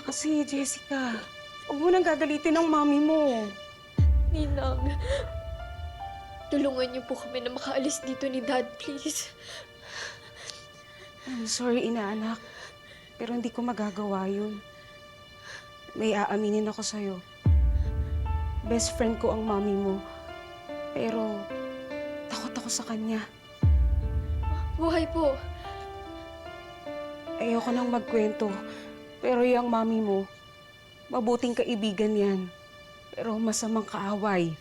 kasi, Jessica. Huwag mo nang gagalitin ang mami mo. Ninang, tulungan niyo po kami na makaalis dito ni Dad, please. I'm sorry, inaanak. Pero hindi ko magagawa yun. May aaminin ako sa'yo. Best friend ko ang mami mo. Pero takot ako sa kanya. Buhay po. Ayoko nang magkwento. Pero yung mami mo, mabuting kaibigan yan. Pero masamang kaaway.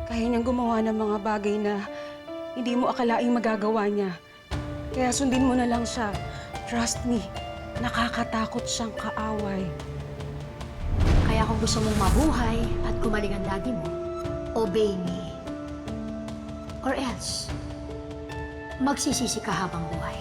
Kaya niyang gumawa ng mga bagay na hindi mo akalaing magagawa niya. Kaya sundin mo na lang siya. Trust me, nakakatakot siyang kaaway. Kaya kung gusto mong mabuhay at gumaling ang daddy mo, obey me. Or else, magsisisi ka habang buhay.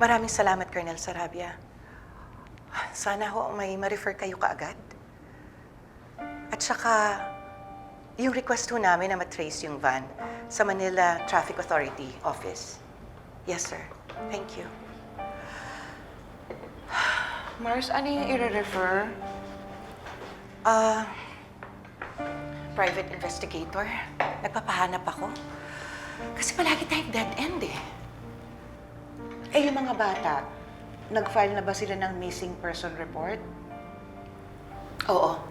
Maraming salamat, Colonel Sarabia. Sana ho may ma-refer kayo kaagad. At saka, yung request ho namin na matrace yung van sa Manila Traffic Authority Office. Yes, sir. Thank you. Mars, ano yung i-refer? Private investigator. Nagpapahanap ako. Kasi palagi tayong dead end eh. Eh, yung mga bata, nag-file na ba sila ng missing person report? Oo.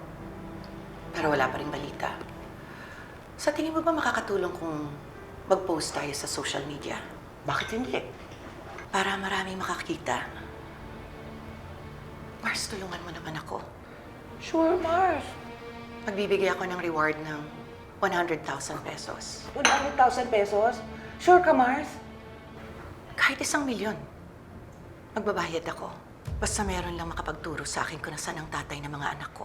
Pero wala pa rin balita. Sa tingin mo ba makakatulong kung mag-post tayo sa social media? Bakit hindi? Para maraming makakita. Mars, tulungan mo naman ako. Sure, Mars. Magbibigay ako ng reward ng 100,000 pesos. 100,000 pesos? Sure ka, Mars? Kahit 1,000,000. Magbabayad ako. Basta meron lang makapagturo sa akin kung nasaan ang tatay ng mga anak ko.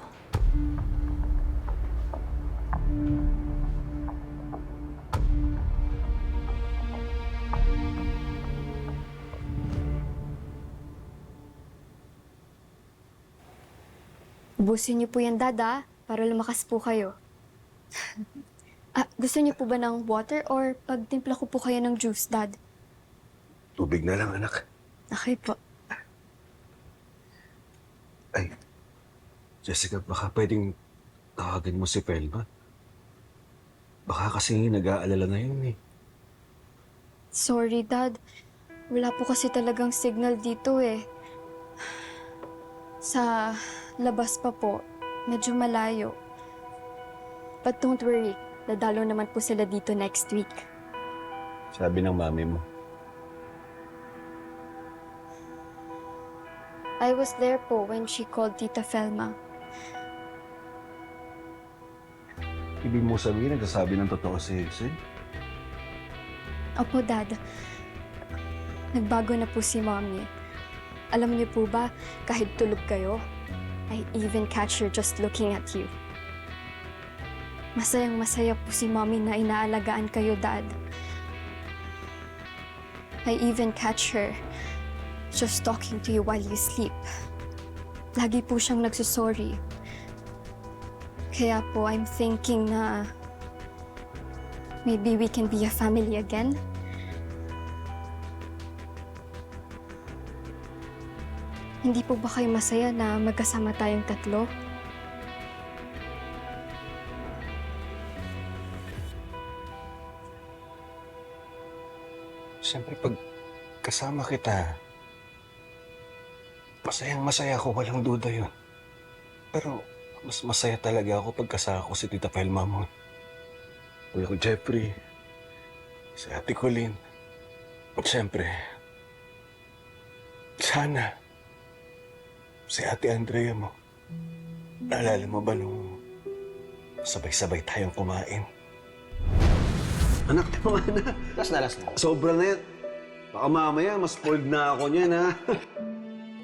Ubusin niyo po yan, Dad, para lumakas po kayo. Gusto niyo po ba ng water or pagtimpla ko po kayo ng juice, Dad? Tubig na lang, anak. Okay po. Ay, Jessica, baka pwedeng tawagin mo si Felma. Baka kasi nag-aalala na yun eh. Sorry, Dad. Wala po kasi talagang signal dito eh. Sa labas pa po, medyo malayo. But don't worry, dadalo naman po sila dito next week. Sabi ng mami mo. I was there po when she called Tita Felma. Ibig mo sabihin, nagsasabi ng totoo si Hazel? Opo, Dad. Nagbago na po si Mommy. Alam niyo po ba, kahit tulog kayo, I even catch her just looking at you. Masayang-masaya po si Mommy na inaalagaan kayo, Dad. I even catch her just talking to you while you sleep. Lagi po siyang nagsusorry. Kaya po, I'm thinking na maybe we can be a family again. Hindi po ba kayo masaya na magkasama tayong tatlo? Siyempre, pag kasama kita, masayang-masaya ako, walang duda yun. Pero mas masaya talaga ako pag kasama ko si Tita Felma mo. Kuya ko Jeffrey, si Ate Colleen. At siyempre, sana, si Ate Andrea mo. Naalala mo ba nung sabay-sabay tayong kumain? Anak, tama na. Last na. Sobra na yan. Baka mamaya, mas spoiled na ako niyan, ha?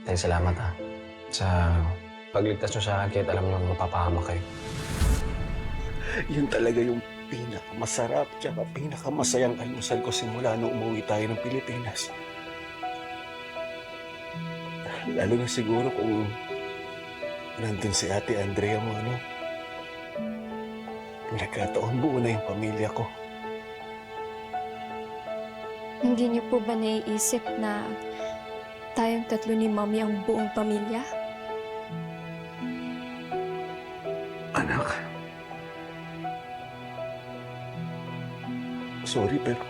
Tay, salamat ha. Sa pagligtas nyo sa akin kahit alam nyo mapapahamak kayo. Yun talaga yung pinakamasarap tsaka pinakamasayang almusal ko simula nung umuwi tayo ng Pilipinas. Lalo na siguro kung nandun si Ate Andrea mo, ano? Nagkataon buo na yung pamilya ko. Hindi niyo po ba naiisip na tayong tatlo ni Mommy ang buong pamilya? Anak. Sorry, pero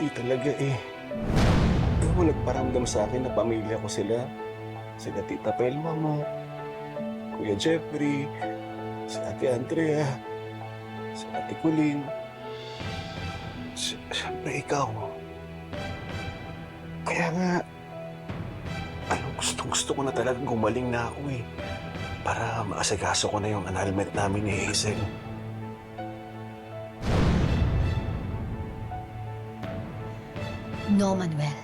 di talaga eh. Ikaw mo nagparamdam sa akin na pamilya ko sila. Sila Tita Pelma mo, Kuya Jeffrey, si Ate Andrea, si Ate Colleen. Siyempre ikaw. Kaya nga, gusto ko na talagang gumaling na ako eh. Para maasikaso ko na yung annulment namin ni Hazel. No, Manuel.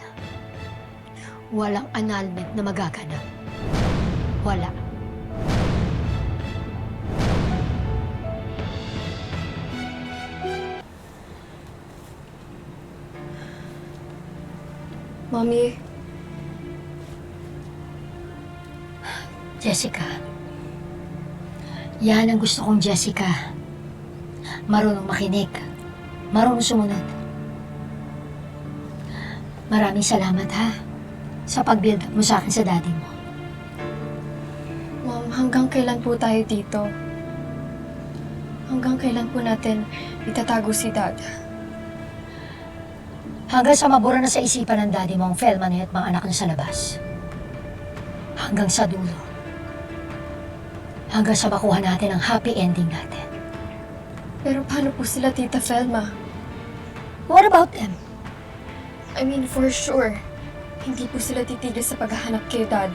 Walang annulment na magaganap. Wala. Mommy, Jessica. Yan ang gusto kong Jessica. Marunong makinig. Marunong sumunod. Maraming salamat ha sa pag-build up mo sa akin sa daddy mo. Mom, hanggang kailan po tayo dito? Hanggang kailan po natin itatago si Dad? Hanggang sa mabura na sa isipan ng daddy mo ang Felman at mga anak niya sa labas. Hanggang sa dulo. Hanggang sa makuha natin ang happy ending natin. Pero paano po sila, Tita Felma? What about them? I mean, for sure, hindi po sila titigil sa paghahanap kay Dad.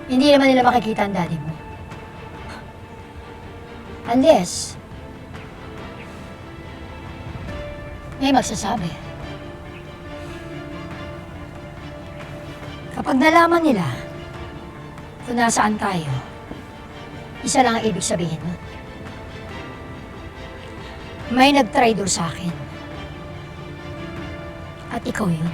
Hindi naman nila makikita ang daddy mo. Unless, may magsasabi. Kapag nalaman nila kung nasaan tayo, isa lang ang ibig sabihin nun. May nag-traitor sa akin. At ikaw yun.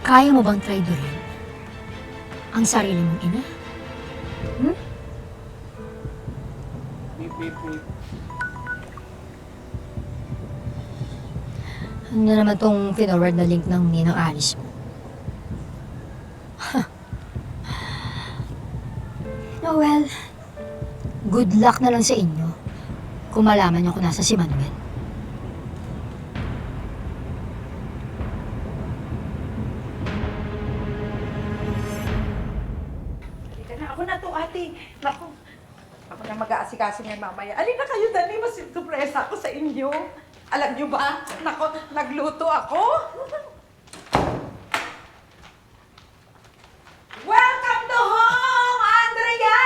Kaya mo bang traidorin ang sarili mong ina? Ano na naman tong forward na link ng ninang Alice mo? Oh well, good luck na lang sa inyo kung malaman niyo kung nasa si Manuel. Ako na to, ate. Naku, ako na mag-aasikaso niya mamaya. Alin na kayo, dali, mas surpresa ako sa inyo. Alam niyo ba? Naku, nagluto ako. Welcome to home, Andrea!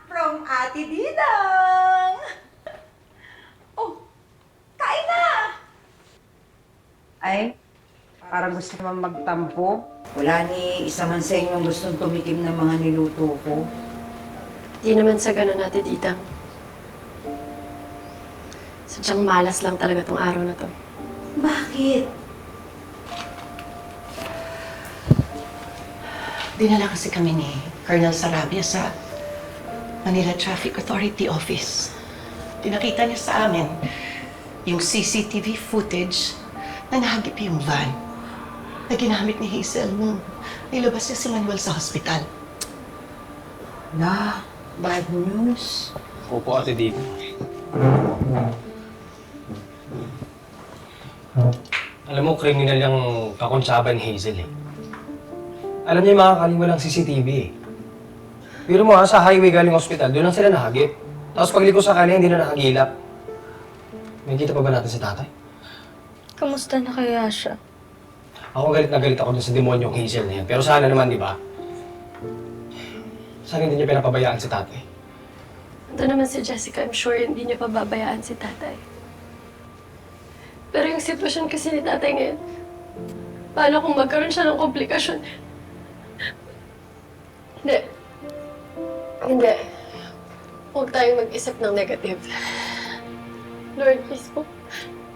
From Ate Didang! Oh, kain na! Ay, parang gusto naman magtampo. Wala ni isa man sa inyo gustong tumikim ng mga niluto ko. Di naman sa ganun natin, Tita. Sadyang malas lang talaga tong araw na to. Bakit? Dinala kasi kami ni Colonel Sarabia sa Manila Traffic Authority Office. Tinakita niya sa amin yung CCTV footage na nahagip yung van na ginamit ni Hazel nung nilabas niya si Manuel sa hospital. Na, bad news. Opo, Ate Dito. Alam mo, kriminal yung kakonsaban ni Hazel eh. Alam niya yung mga kaliwalang CCTV eh. Pero mo sa highway galing hospital, doon lang sila nahagip. Tapos pagliko sa kanya, hindi na nakagilap. May kita pa ba natin si tatay? Kamusta na kaya siya? Ako galit na galit ako dun sa demonyong Hazel na yan. Pero sana naman, di ba? Sana hindi niya pinapabayaan si tatay. Ito naman si Jessica, I'm sure hindi niya pababayaan si tatay. Pero yung sitwasyon kasi ni tatay ngayon, paano kung magkaroon siya ng komplikasyon? Hindi. Hindi. Huwag tayong mag-isip ng negative. Lord, please po.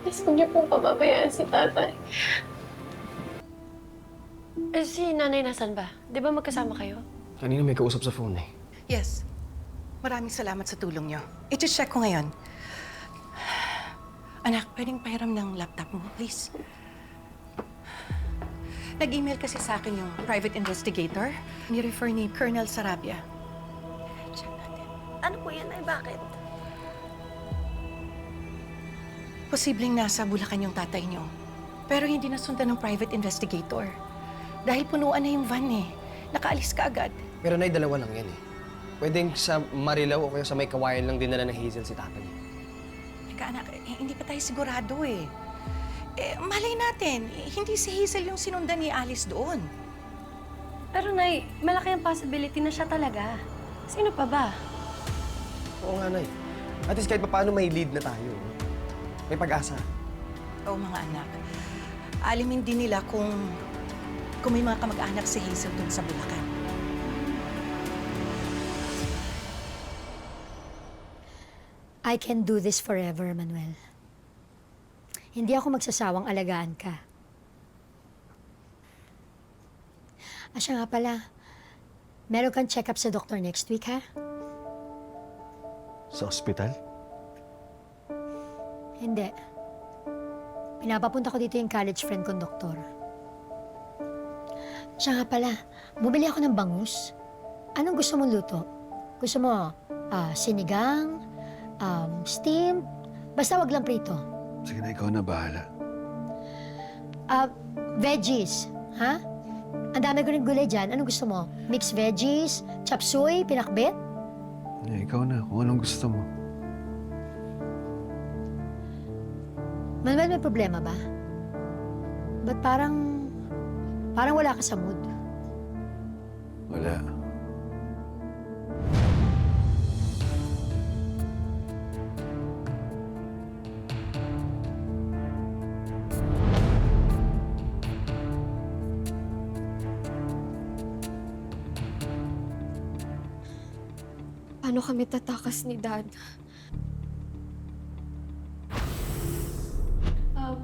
Please, huwag niyo pong pababayaan si tatay. Eh, si nanay nasan ba? Di ba magkasama kayo? Kanina may kausap sa phone eh. Yes. Maraming salamat sa tulong niyo. I-check ko ngayon. Anak, pwedeng pahiram ng laptop mo, please? Nag-email kasi sa akin yung private investigator. Ni-refer ni Colonel Sarabia. Check natin. Ano po yan ay bakit? Posibleng nasa Bulacan yung tatay niyo. Pero hindi nasundan ng private investigator. Dahil punuan na yung van eh. Nakaalis ka agad. Pero nay, dalawa lang yan eh. Pwedeng sa Marilao o kaya sa may kawayan lang dinala ng Hazel si tatay. Teka anak, hindi pa tayo sigurado eh. Malay natin, hindi si Hazel yung sinundan ni Alice doon. Pero nay, malaki ang possibility na siya talaga. Sino pa ba? Oo nga, nay. At least kahit paano may lead na tayo. May pag-asa. Oo mga anak. Alimin din nila kung may mga kamag-anak si Hazel doon sa Bulacan. I can do this forever, Manuel. Hindi ako magsasawang alagaan ka. Siya nga pala, meron kang check-up sa doktor next week, ha? Sa ospital? Hindi. Pinapapunta ko dito yung college friend kong doktor. Siya nga pala, bumili ako ng bangus. Anong gusto mong luto? Gusto mo sinigang, steamed, basta wag lang prito. Sige na, ikaw na bahala. Veggies, ha? Ang dami ko rin gulay dyan. Anong gusto mo? Mixed veggies, chop suey, pinakbet? Ikaw na, kung anong gusto mo. Manuel, may problema ba? Ba't parang wala ka sa mood? Wala. Paano kami tatakas ni Dad?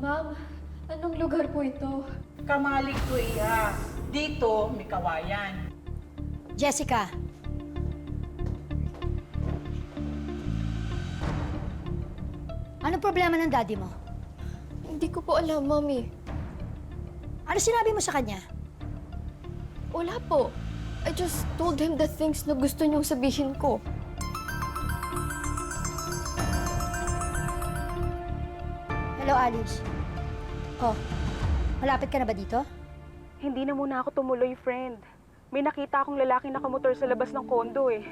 Ma'am, anong lugar po ito? Kamalik ko iya. Dito, may kawayan. Jessica! Anong problema ng daddy mo? Hindi ko po alam, Mami. Ano sinabi mo sa kanya? Wala po. I just told him the things na gusto niyong sabihin ko. Hello, Alice. Oh, malapit ka na ba dito? Hindi na muna ako tumuloy, friend. May nakita akong lalaki nakamotor sa labas ng kondo eh.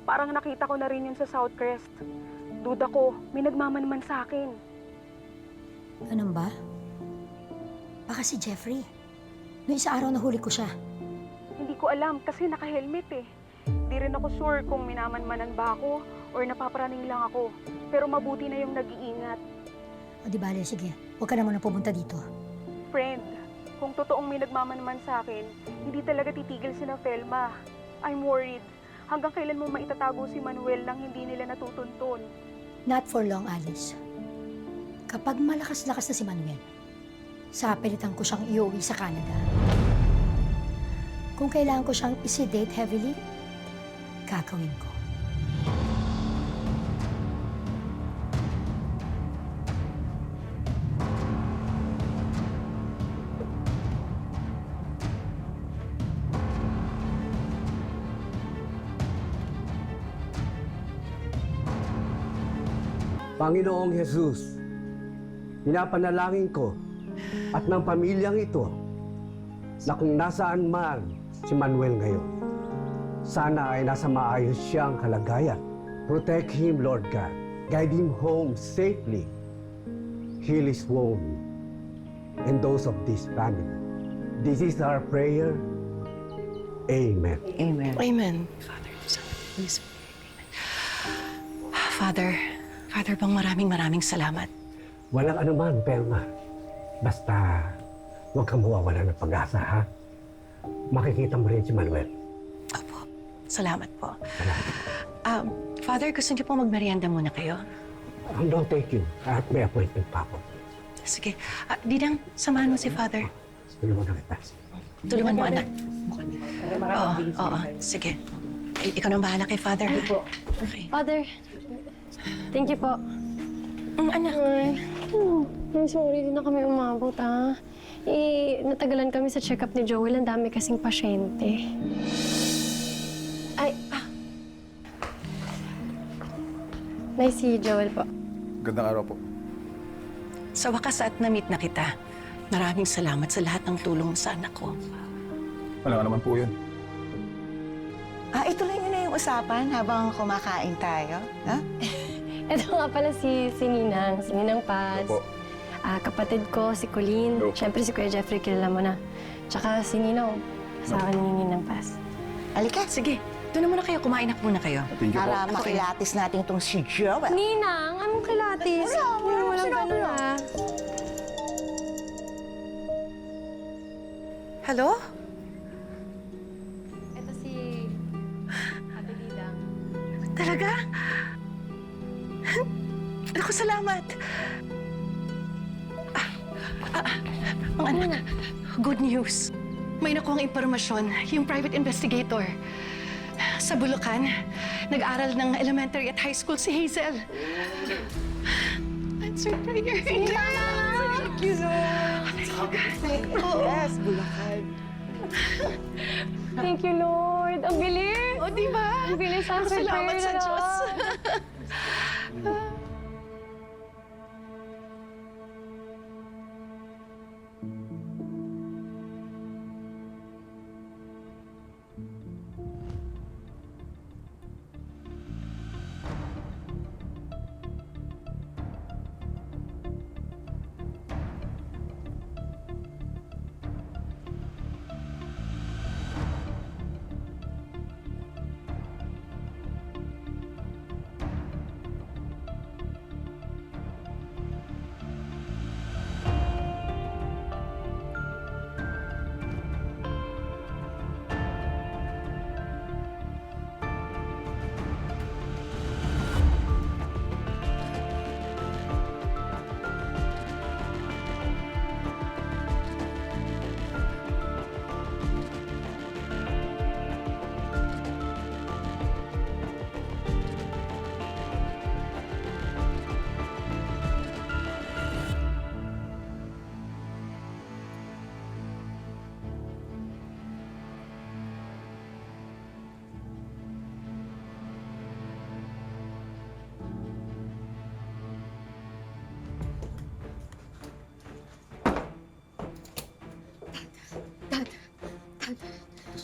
Parang nakita ko na rin yun sa Southcrest. Duda ko, may nagmamanman sa akin. Ganun ba? Baka si Jeffrey. Noong isa araw nahuli ko siya. Hindi ko alam kasi naka-helmet eh. Di rin ako sure kung minamanmanan ba ako or napaparaning lang ako. Pero mabuti na yung nag-iingat. O di bale, sige. Huwag ka na muna pumunta dito. Friend, kung totoong may nagmamanman sa akin, hindi talaga titigil si Felma. I'm worried. Hanggang kailan mo maitatago si Manuel nang hindi nila natutuntun? Not for long, Alice. Kapag malakas-lakas na si Manuel, sapilitan ko siyang iuwi sa Canada. Kung kailangan ko siyang isi-date heavily, gagawin ko. Panginoong Jesus, pinapanalangin ko at ng pamilyang ito na kung nasaan man si Manuel ngayon, sana ay nasa maayos siyang kalagayan. Protect him, Lord God. Guide him home safely. Heal his wound and those of this family. This is our prayer. Amen. Amen. Amen. Father, Son, Holy Spirit. Amen. Father Bong, maraming salamat. Walang anuman, Pelma. Basta, huwag kang mawawala ng pag-asa, ha? Makikita mo rin si Manuel. Opo. Salamat po. Salamat. Father, gusto niyo po magmerienda muna kayo? No, thank you. At may appointment pa ako. Sige. Didang, samahan mo si Father. Tulungan na kita. Tulungan mo, anak. Oo. Sige. Ikaw nang bahala kay Father. Okay. Father, thank you po. Anak. Ay, sorry, din na kami umabot, ha? Natagalan kami sa check-up ni Joel. Ang dami kasing pasyente. Ay, Nice si Joel po. Gandang araw po. Sa wakas at na-meet na kita. Maraming salamat sa lahat ng tulong sa anak ko. Wala naman po yun. Ituloy niyo na yung usapan habang kumakain tayo. Ha? Ito nga pala si Ninang Paz. Opo. Kapatid ko, si Colleen. Hello. Siyempre si Kuya Jeffrey, kilala mo na. Tsaka si Ninong, asawa ni Ninang Paz. Halika, sige. Doon na muna kayo. Kumain na muna kayo. Thank you po. Para makilatis natin itong si Joel. Ninang, anong kilatis? Walang ganun, ha? Hello? Ito si Ate Lidang. Talaga? Naku, salamat. Good news. May nakuha ang impormasyon, yung private investigator. Sa Bulacan, nag-aral ng elementary at high school si Hazel. Answer prayer. Thank you so much. Yes, Bulacan. Thank you, Lord. Ang bilis! O, di ba? Ang bilis ang Salamat sa Diyos.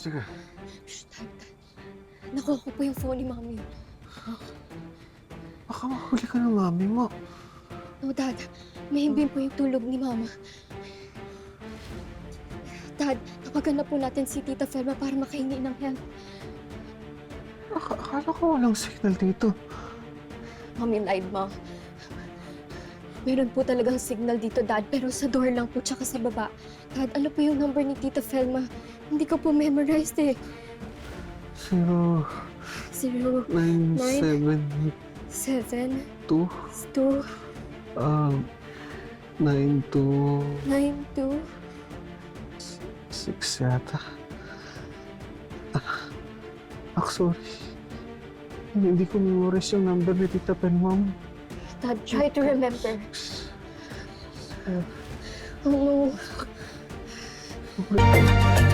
Sige. Nakuha ko po yung phone ni Mami. Baka mahuli ka ng mami mo. No, Dad. Mahimbing po yung tulog ni Mama. Dad, tawagan na po natin si Tita Felma para makahingi ng help. Akala ko walang signal dito. Mami lied, Ma. Meron po talagang signal dito, Dad, pero sa door lang po tsaka sa baba. Dad, ano po yung number ni Tita Felma? Hindi ko po memorized eh. 0, 0, 9, 7, 7, 2, 2, 9, 2, 9, 2. 6 yata. Sorry. Hindi ko memorize yung number ni Tita Felma mo. Dad, try to remember. Oh no.